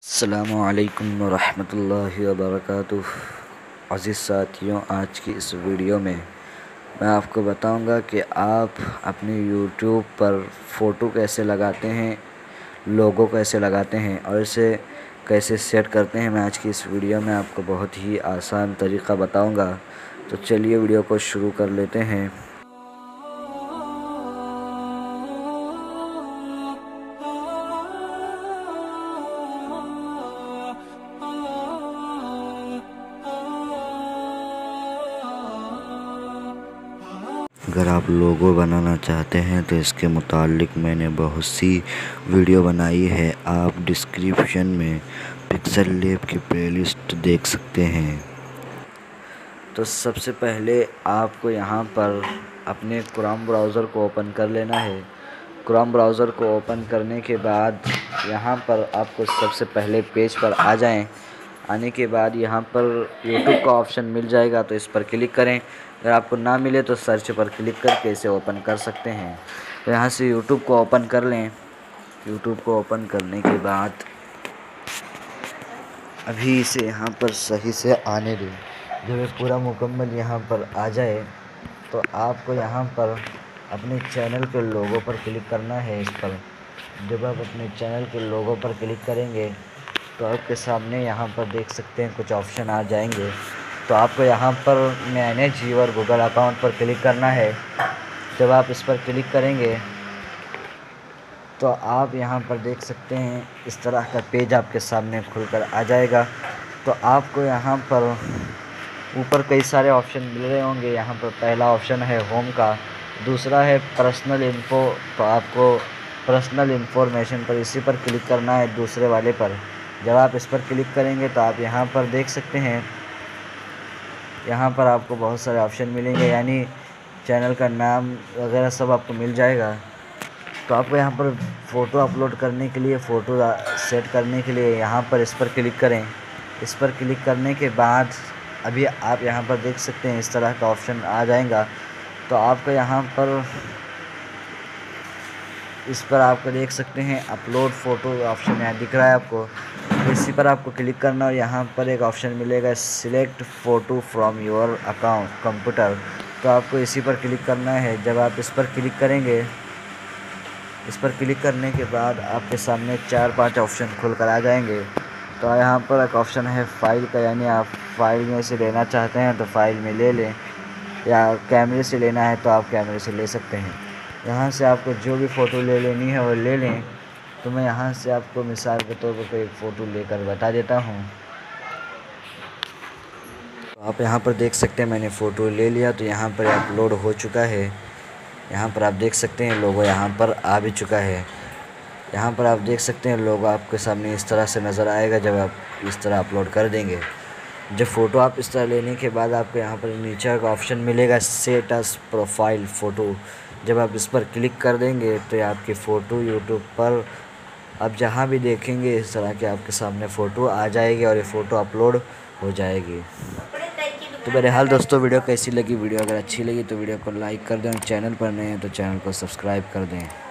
अस्सलामुअलैकुम वरहमतुल्लाहि वबरकातुह। अज़ीज़ साथियों, आज की इस वीडियो में मैं आपको बताऊंगा कि आप अपने यूट्यूब पर फ़ोटो कैसे लगाते हैं, लोगो कैसे लगाते हैं और इसे कैसे सेट करते हैं। मैं आज की इस वीडियो में आपको बहुत ही आसान तरीक़ा बताऊंगा। तो चलिए वीडियो को शुरू कर लेते हैं। अगर आप लोगो बनाना चाहते हैं तो इसके मुतालिक मैंने बहुत सी वीडियो बनाई है। आप डिस्क्रिप्शन में पिक्सल लैब की प्लेलिस्ट देख सकते हैं। तो सबसे पहले आपको यहाँ पर अपने क्रोम ब्राउज़र को ओपन कर लेना है। क्रोम ब्राउज़र को ओपन करने के बाद यहाँ पर आपको सबसे पहले पेज पर आ जाएं। आने के बाद यहाँ पर यूट्यूब का ऑप्शन मिल जाएगा, तो इस पर क्लिक करें। अगर आपको ना मिले तो सर्च पर क्लिक करके इसे ओपन कर सकते हैं। तो यहाँ से यूट्यूब को ओपन कर लें। यूट्यूब को ओपन करने के बाद अभी इसे यहाँ पर सही से आने दें। जब ये पूरा मुकम्मल यहाँ पर आ जाए तो आपको यहाँ पर अपने चैनल के लोगो पर क्लिक करना है। इस पर जब आप अपने चैनल के लोगो पर क्लिक करेंगे तो आपके सामने यहाँ पर देख सकते हैं कुछ ऑप्शन आ जाएंगे। तो आपको यहाँ पर मैनेज योर गूगल अकाउंट पर क्लिक करना है। जब आप इस पर क्लिक करेंगे तो आप यहाँ पर देख सकते हैं इस तरह का पेज आपके सामने खुलकर आ जाएगा। तो आपको यहाँ पर ऊपर कई सारे ऑप्शन मिल रहे होंगे। यहाँ पर पहला ऑप्शन है होम का, दूसरा है पर्सनल इन्फो। तो आपको पर्सनल इन्फॉर्मेशन पर इसी पर क्लिक करना है, दूसरे वाले पर। जब आप इस पर क्लिक करेंगे तो आप यहाँ पर देख सकते हैं, यहाँ पर आपको बहुत सारे ऑप्शन मिलेंगे, यानी चैनल का नाम वगैरह सब आपको मिल जाएगा। तो आपको यहाँ पर फ़ोटो अपलोड करने के लिए, फ़ोटो सेट करने के लिए यहाँ पर इस पर क्लिक करें। इस पर क्लिक करने के बाद अभी आप यहाँ पर देख सकते हैं इस तरह का ऑप्शन आ जाएगा। तो आपको यहाँ पर इस पर आपको देख सकते हैं अपलोड फ़ोटो ऑप्शन यहाँ दिख रहा है आपको। तो इसी पर आपको क्लिक करना और यहाँ पर एक ऑप्शन मिलेगा select photo from your account computer. तो आपको इसी पर क्लिक करना है। जब आप इस पर क्लिक करेंगे, इस पर क्लिक करने के बाद आपके सामने 4-5 ऑप्शन खुल कर आ जाएंगे। तो यहाँ पर एक ऑप्शन है फ़ाइल का, यानी आप फ़ाइल में से लेना चाहते हैं तो फ़ाइल में ले लें, या कैमरे से लेना है तो आप कैमरे से ले सकते हैं। यहाँ से आपको जो भी फ़ोटो ले लेनी है वो ले लें। तो मैं यहाँ से आपको मिसाल के तौर पर एक फ़ोटो लेकर बता देता हूँ। तो आप यहाँ पर देख सकते हैं मैंने फ़ोटो ले लिया। तो यहाँ पर अपलोड हो चुका है। यहाँ पर आप देख सकते हैं लोगो यहाँ पर आ भी चुका है। यहाँ पर आप देख सकते हैं लोगो आपके सामने इस तरह से नज़र आएगा जब आप इस तरह अपलोड कर देंगे। जब फ़ोटो आप इस तरह लेने के बाद आपको यहाँ पर नीचे का ऑप्शन मिलेगा सेट एज़ प्रोफाइल फ़ोटो। जब आप इस पर क्लिक कर देंगे तो आपकी फ़ोटो यूट्यूब पर आप जहाँ भी देखेंगे इस तरह के आपके सामने फ़ोटो आ जाएगी और ये फ़ोटो अपलोड हो जाएगी। तो बहरहाल दोस्तों, वीडियो कैसी लगी? वीडियो अगर अच्छी लगी तो वीडियो को लाइक कर दें और चैनल पर नए हैं तो चैनल को सब्सक्राइब कर दें।